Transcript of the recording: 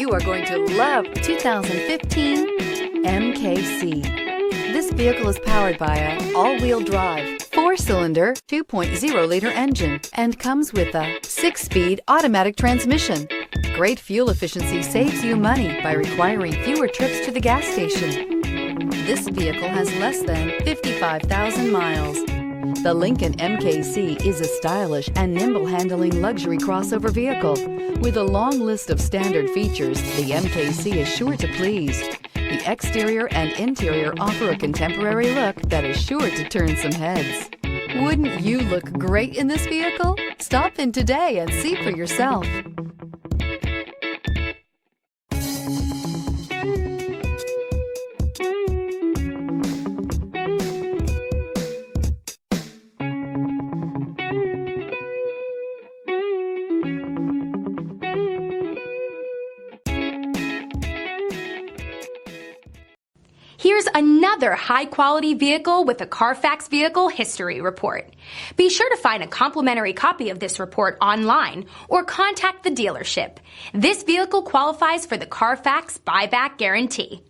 You are going to love 2015 MKC. This vehicle is powered by an all-wheel drive, 4-cylinder, 2.0-liter engine and comes with a 6-speed automatic transmission. Great fuel efficiency saves you money by requiring fewer trips to the gas station. This vehicle has less than 55,000 miles. The Lincoln MKC is a stylish and nimble-handling luxury crossover vehicle. With a long list of standard features, the MKC is sure to please. The exterior and interior offer a contemporary look that is sure to turn some heads. Wouldn't you look great in this vehicle? Stop in today and see for yourself. Here's another high-quality vehicle with a Carfax Vehicle History Report. Be sure to find a complimentary copy of this report online or contact the dealership. This vehicle qualifies for the Carfax Buyback Guarantee.